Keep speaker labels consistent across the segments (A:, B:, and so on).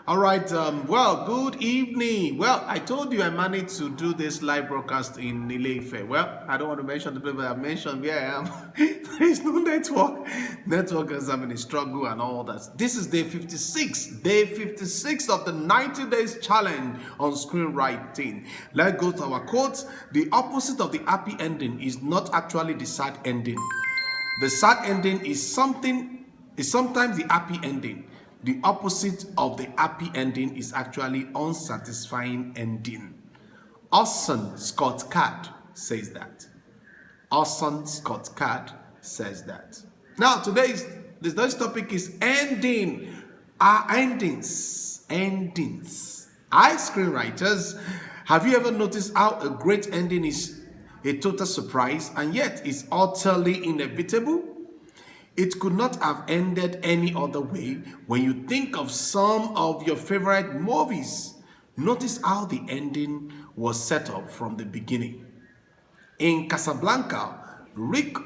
A: All right. Well, good evening. Well, I told you I managed to do this live broadcast in Ile-Ife. Well, I don't want to mention the place, but I've mentioned where I am. There is no network. Network is having a struggle and all that. This is day 56. Day 56 of the 90 days challenge on screenwriting. Let's go to our quotes. The opposite of the happy ending is not actually the sad ending. The sad ending is sometimes the happy ending. The opposite of the happy ending is actually unsatisfying ending. Orson Scott Card says that. Orson Scott Card says that. Now today's topic is ending. Our endings. Endings. Screenwriters, have you ever noticed how a great ending is a total surprise and yet is utterly inevitable? It could not have ended any other way when you think of some of your favorite movies. Notice how the ending was set up from the beginning. In Casablanca, Rick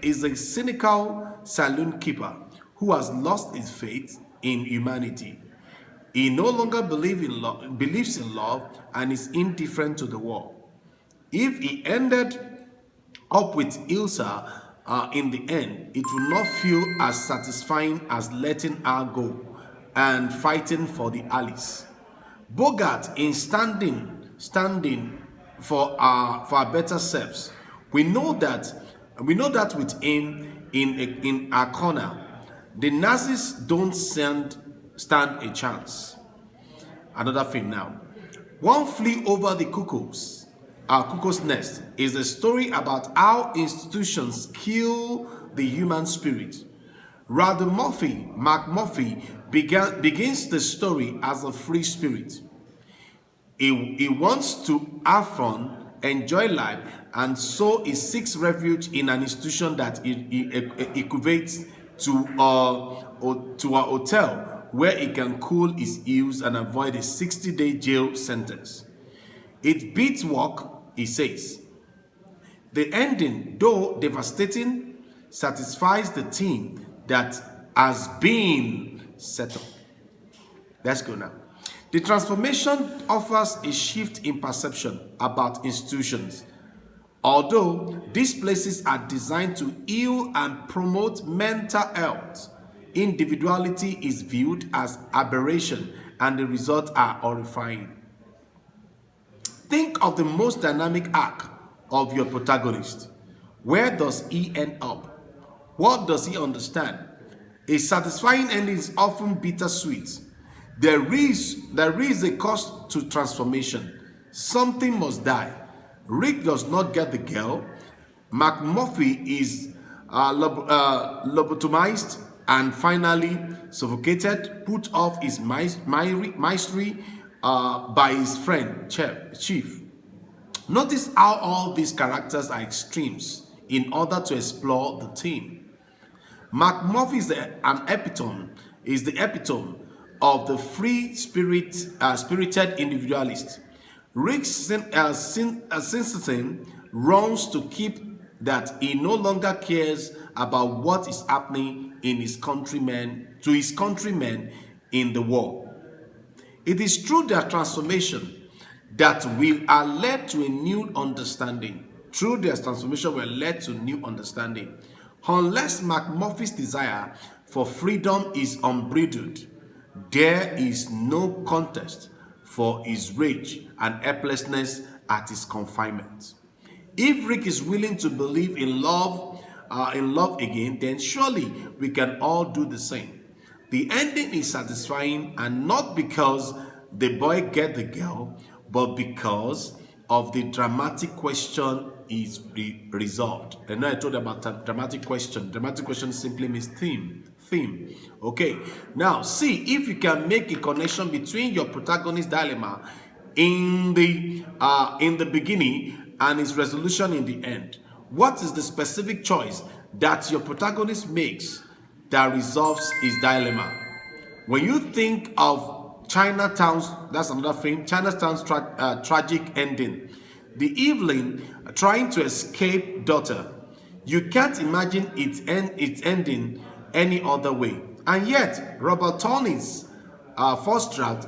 A: is a cynical saloon keeper who has lost his faith in humanity. He no longer believes in love and is indifferent to the world. If he ended up with Ilsa, in the end, it will not feel as satisfying as letting her go and fighting for the Alice. Bogart in standing for our better selves. We know that with him in our corner, the Nazis don't stand a chance. Another film now. One Flew Over the Cuckoo's Nest is a story about how institutions kill the human spirit. Mark Murphy begins the story as a free spirit. He wants to have fun, enjoy life, and so he seeks refuge in an institution that equates to a hotel where he can cool his heels and avoid a 60-day jail sentence. It beats work, he says. The ending, though devastating, satisfies the theme that has been set up. Let's go now. The transformation offers a shift in perception about institutions. Although these places are designed to heal and promote mental health, individuality is viewed as aberration and the results are horrifying. Think of the most dynamic arc of your protagonist. Where does he end up? What does he understand? A satisfying ending is often bittersweet. There is a cost to transformation. Something must die. Rick does not get the girl. Mark Murphy is lobotomized and finally suffocated, put off his mastery by his friend, Chief. Notice how all these characters are extremes in order to explore the theme. Mark Murphy is the epitome of the spirited individualist. Rick's synthesis runs to keep that he no longer cares about what is happening to his countrymen in the war. It is through their transformation that we are led to a new understanding. Through their transformation, we are led to new understanding. Unless Mark Murphy's desire for freedom is unbridled, there is no contest for his rage and helplessness at his confinement. If Rick is willing to believe in love again, then surely we can all do the same. The ending is satisfying, and not because the boy gets the girl, but because of the dramatic question is resolved. And now I told you about dramatic question. Dramatic question simply means theme. Okay. Now see if you can make a connection between your protagonist's dilemma in the beginning and its resolution in the end. What is the specific choice that your protagonist makes that resolves his dilemma? When you think of Chinatown's, that's another film, Chinatown's tragic ending. The Evelyn trying to escape daughter. You can't imagine its ending any other way. And yet, Robert Towne's first draft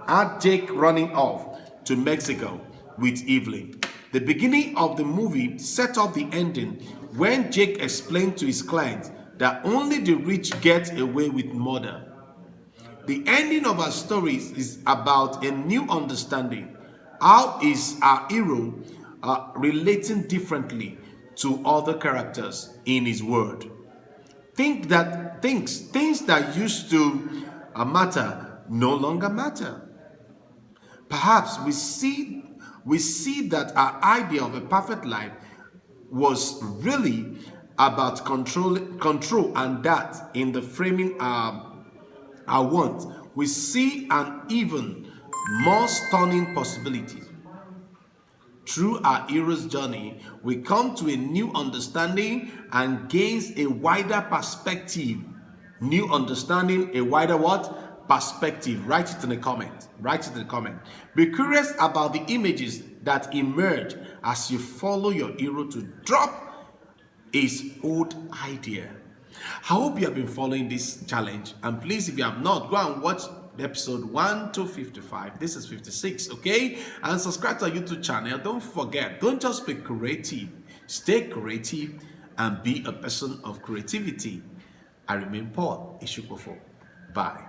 A: had Jake running off to Mexico with Evelyn. The beginning of the movie set up the ending when Jake explained to his client that only the rich get away with murder. The ending of our story is about a new understanding. How is our hero relating differently to other characters in his world? Things that used to matter no longer matter. Perhaps we see that our idea of a perfect life was really about control, and that in the framing I want, we see an even more stunning possibility. Through our hero's journey, we come to a new understanding and gains a wider perspective. New understanding, a wider what? Perspective. Write it in the comment. Write it in the comment. Be curious about the images that emerge as you follow your hero to drop his old idea. I hope you have been following this challenge, and please, if you have not, go and watch episode 1 to 55. This is 56, okay? And subscribe to our YouTube channel. Don't forget, don't just be creative, stay creative and be a person of creativity. I remain Paul-Esupofo. Bye.